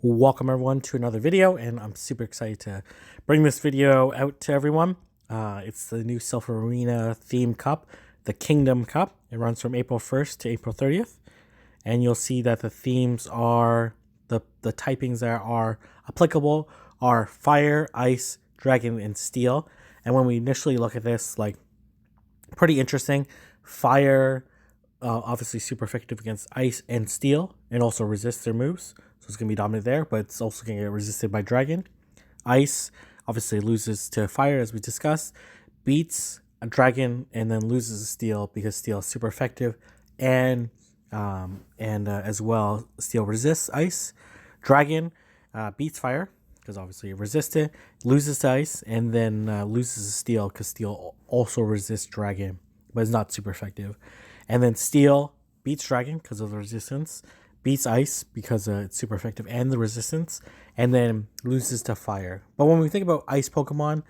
Welcome everyone to another video, and I'm super excited to bring this video out to everyone. It's the new Silph Arena theme cup, the Kingdom Cup. It runs from April 1st to April 30th, and you'll see that the themes are the typings that are applicable are fire, ice, dragon, and steel. And when we initially look at this, like, pretty interesting. Fire, obviously super effective against ice and steel, and also resists their moves. So it's going to be dominant there, but it's also going to get resisted by dragon. Ice obviously loses to fire, as we discussed. Beats a dragon and then loses to steel because steel is super effective, and as well, steel resists ice. Dragon beats fire because obviously it resists it, loses to ice, and then loses to steel because steel also resists dragon, but it's not super effective. And then steel beats dragon because of the resistance, beats ice because it's super effective and the resistance, and then loses to fire. But when we think about ice Pokemon,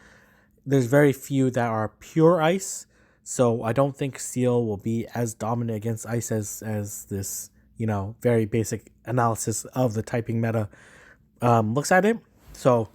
there's very few that are pure ice, so I don't think steel will be as dominant against ice as this, very basic analysis of the typing meta looks at it. So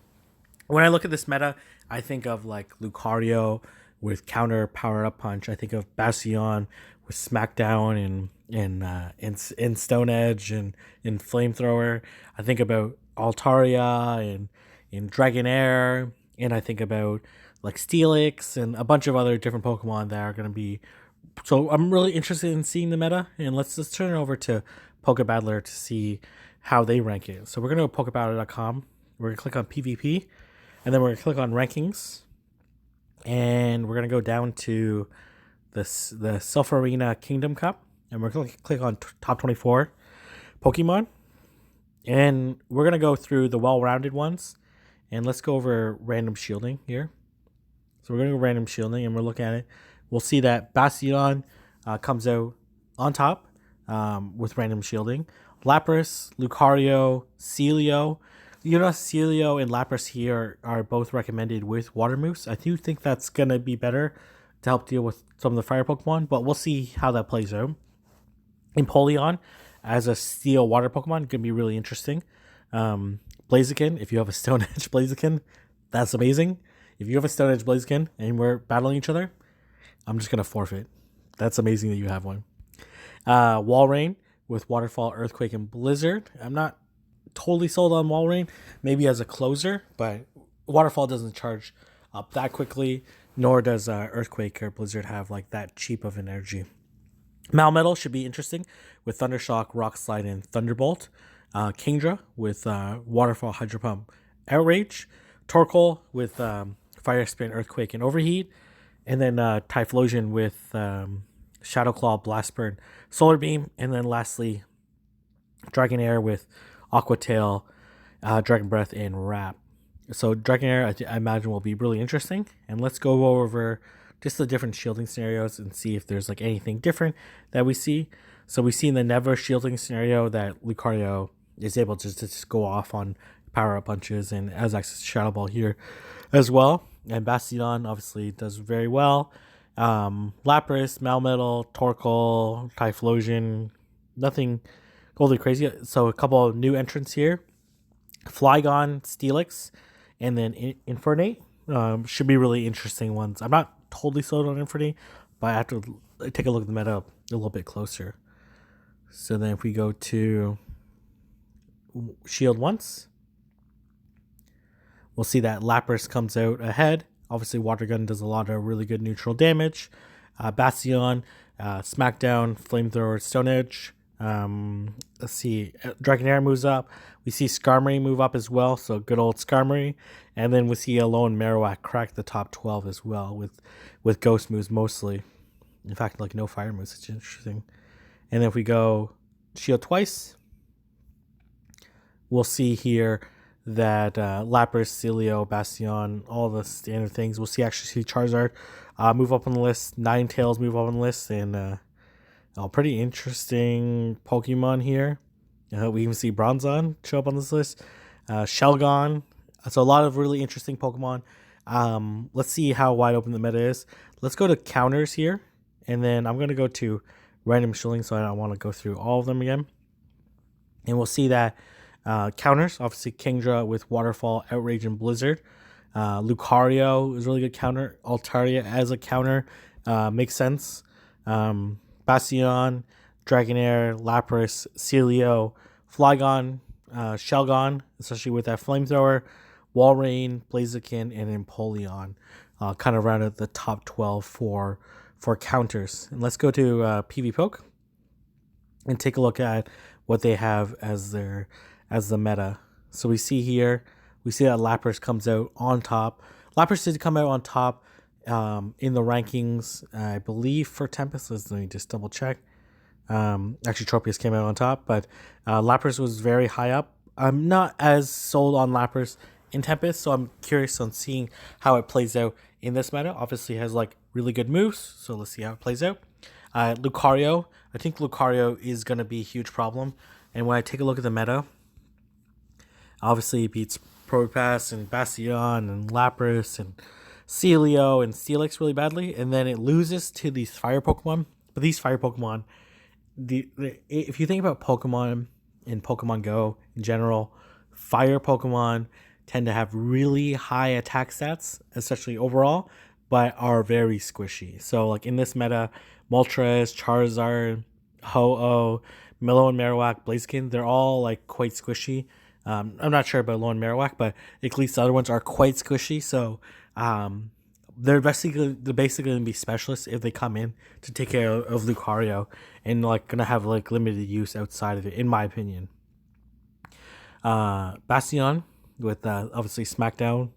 when I look at this meta, I think of like Lucario with counter power up punch. I think of Bastion with Smackdown and Stone Edge and in Flamethrower. I think about Altaria and in Dragonair, and I think about like Steelix and a bunch of other different Pokemon that are going to be. So I'm really interested in seeing the meta, and let's just turn it over to PokeBattler to see how they rank it. So we're going to go to PokeBattler.com. We're going to click on PvP, and then we're going to click on rankings, and we're going to go down to the Silph Arena Kingdom Cup, and we're going to click on top 24 Pokemon, and we're going to go through the well-rounded ones, and let's go over random shielding here. So we're going to go random shielding, and we're looking at it. We'll see that Bastion comes out on top with random shielding. Lapras, Lucario, Celio. Celio and Lapras here are both recommended with water moves. I do think that's going to be better to help deal with some of the fire Pokemon, but we'll see how that plays out. Empoleon as a steel water Pokemon going to be really interesting. Blaziken, if you have a Stone Edge Blaziken, that's amazing. If you have a Stone Edge Blaziken and we're battling each other, I'm just going to forfeit. That's amazing that you have one. Walrein with Waterfall, Earthquake, and Blizzard. I'm not totally sold on Walrein, maybe as a closer, but Waterfall doesn't charge up that quickly, nor does Earthquake or Blizzard have like that cheap of an energy. Malmetal should be interesting with Thundershock, Rock Slide, and Thunderbolt. Kingdra with Waterfall, Hydro Pump, Outrage. Torkoal with Fire Spin, Earthquake, and Overheat. And then Typhlosion with Shadow Claw, Blast Burn, Solar Beam. And then lastly, Dragonair with Aqua Tail, Dragon Breath, and Wrap. So Dragonair, I imagine, will be really interesting. And let's go over just the different shielding scenarios and see if there's like anything different that we see. So we see in the never shielding scenario that Lucario is able to just go off on power up punches and has access to Shadow Ball here as well. And Bastion obviously does very well. Lapras, Malmetal, Torkoal, Typhlosion, nothing totally crazy. So a couple of new entrants here. Flygon, Steelix, and then Infernape should be really interesting ones. I'm not totally sold on Infernape, but I have to take a look at the meta a little bit closer. So then if we go to Shield once, we'll see that Lapras comes out ahead. Obviously, Water Gun does a lot of really good neutral damage. Bastion, Smackdown, Flamethrower, Stone Edge. Let's see, Dragonair moves up. We see Skarmory move up as well, so good old Skarmory. And then we see Alolan Marowak crack the top 12 as well with ghost moves mostly. In fact, like no fire moves. It's interesting. And then if we go Shield twice, we'll see here that Lapras, Celio, Bastion, all the standard things. We'll see Charizard move up on the list. Ninetales move up on the list, and pretty interesting Pokemon here. We even see Bronzong show up on this list. Shelgon. So a lot of really interesting Pokemon. Let's see how wide open the meta is. Let's go to counters here, and then I'm going to go to random shielding, so I don't want to go through all of them again. And we'll see that Counters, obviously Kingdra with Waterfall, Outrage, and Blizzard. Lucario is a really good counter. Altaria as a counter makes sense. Bastion, Dragonair, Lapras, Celio, Flygon, Shelgon, especially with that flamethrower, Walrein, Blaziken, and Empoleon. Kind of rounded the top 12 for counters. And let's go to PvPoke and take a look at what they have as the meta. So we see here, we see that Lapras comes out on top. Lapras did come out on top in the rankings, I believe, for Tempest. Let me just double check. Actually, Tropius came out on top, but Lapras was very high up. I'm not as sold on Lapras in Tempest, so I'm curious on seeing how it plays out in this meta. Obviously, it has like really good moves, so let's see how it plays out. Lucario, I think Lucario is going to be a huge problem, and when I take a look at the meta, obviously it beats Propass and Bastion and Lapras and Celio and Steelix really badly, and then it loses to these fire Pokemon. But these fire Pokemon, if you think about Pokemon in Pokemon Go in general, fire Pokemon tend to have really high attack stats, especially overall, but are very squishy. So like in this meta, Moltres, Charizard, Ho-Oh, Milo and Marowak, Blaziken, they're all like quite squishy. I'm not sure about Lone Marowak, but at least the other ones are quite squishy. So they're basically going to be specialists if they come in to take care of Lucario, and like going to have like limited use outside of it, in my opinion. Bastion with obviously Smackdown,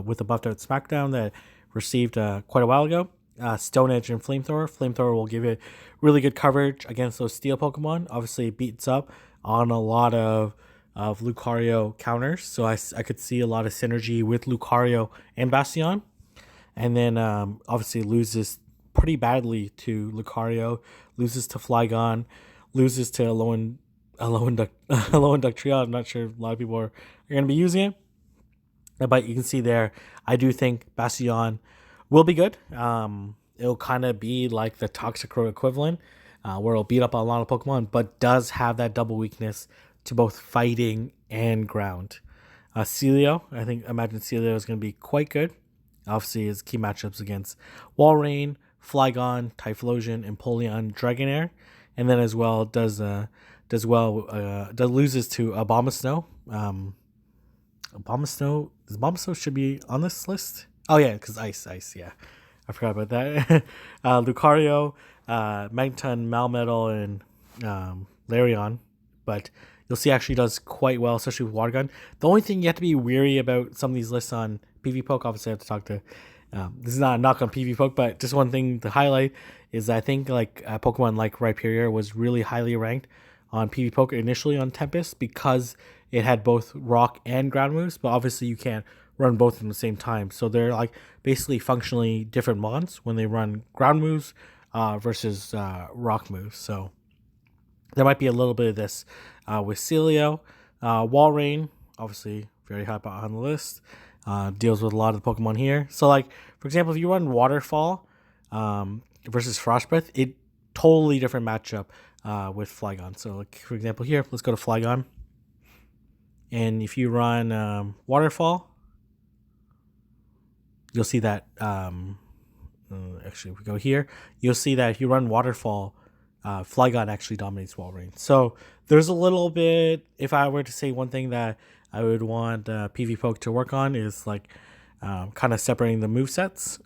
with the buffed out Smackdown that received quite a while ago. Stone Edge and Flamethrower. Flamethrower will give it really good coverage against those steel Pokemon. Obviously, it beats up on a lot of Lucario counters, so I could see a lot of synergy with Lucario and Bastion. And then obviously loses pretty badly to Lucario, loses to Flygon, loses to Alolan Ductrio. I'm not sure a lot of people are going to be using it, but you can see there, I do think Bastion will be good. It'll kind of be like the Toxicroak equivalent, where it'll beat up a lot of Pokemon, but does have that double weakness to both fighting and ground. Celio, imagine Celio is going to be quite good. Obviously, his key matchups against Walrein, Flygon, Typhlosion, Empoleon, Dragonair, and then as well loses to Abomasnow. Abomasnow should be on this list. Oh yeah, because ice. Yeah, I forgot about that. Lucario, Magneton, Malmetal, and Larion, but you'll see actually does quite well, especially with Water Gun. The only thing you have to be weary about some of these lists on PvPoke, obviously I have to talk to, this is not a knock on PvPoke, but just one thing to highlight is I think like Pokemon like Rhyperior was really highly ranked on PvPoke initially on Tempest because it had both rock and ground moves, but obviously you can't run both at the same time. So they're like basically functionally different mons when they run ground moves versus rock moves. So there might be a little bit of this with Celio. Walrein, obviously very high on the list. Deals with a lot of the Pokemon here. So like, for example, if you run Waterfall versus Frostbreath, it totally different matchup with Flygon. So like, for example here, let's go to Flygon. And if you run Waterfall, you'll see that, actually if we go here, you'll see that if you run Waterfall, Flygon actually dominates Walrein. So there's a little bit, if I were to say one thing that I would want PvPoke to work on is like kind of separating the movesets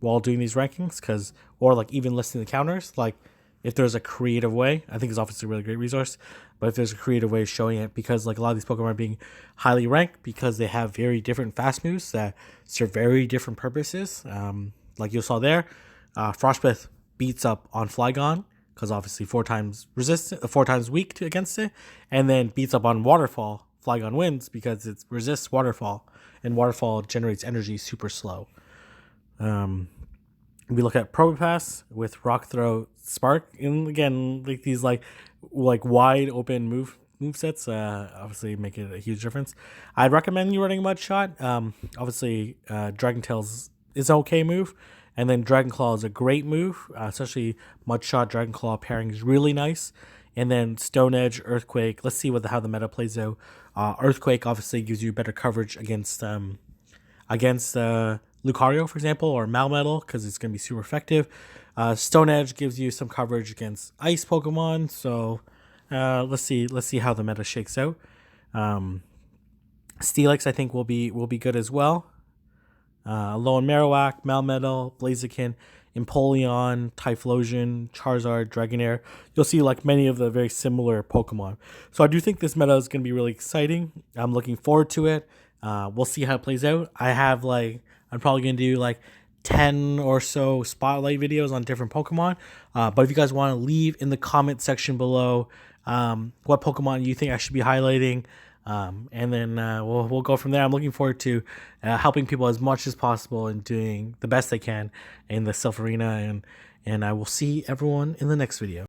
while doing these rankings, or like even listing the counters. Like if there's a creative way, I think it's obviously a really great resource, but if there's a creative way of showing it, because like a lot of these Pokemon are being highly ranked because they have very different fast moves that serve very different purposes. Like you saw there, Frostbreath beats up on Flygon, because obviously 4 times weak against it, and then beats up on Waterfall. Flygon wins because it resists Waterfall, and Waterfall generates energy super slow. We look at Propass with Rock Throw, Spark, and again like these like wide open movesets obviously make it a huge difference. I'd recommend you running Mudshot. Obviously Dragon Tails is an okay move, and then Dragon Claw is a great move, especially Mudshot Dragon Claw pairing is really nice And then Stone Edge, Earthquake. Let's see how the meta plays out. Earthquake obviously gives you better coverage against Lucario, for example, or Melmetal, because it's going to be super effective. Stone Edge gives you some coverage against Ice Pokemon. So let's see how the meta shakes out. Steelix, I think, will be good as well. Alolan Marowak, Melmetal, Blaziken, Empoleon, Typhlosion, Charizard, Dragonair. You'll see like many of the very similar Pokemon. So I do think this meta is going to be really exciting. I'm looking forward to it. We'll see how it plays out. I'm probably going to do like 10 or so spotlight videos on different Pokemon. But if you guys want to leave in the comment section below what Pokemon you think I should be highlighting, and then we'll go from there. I'm looking forward to helping people as much as possible and doing the best they can in the Silph Arena, and I will see everyone in the next video.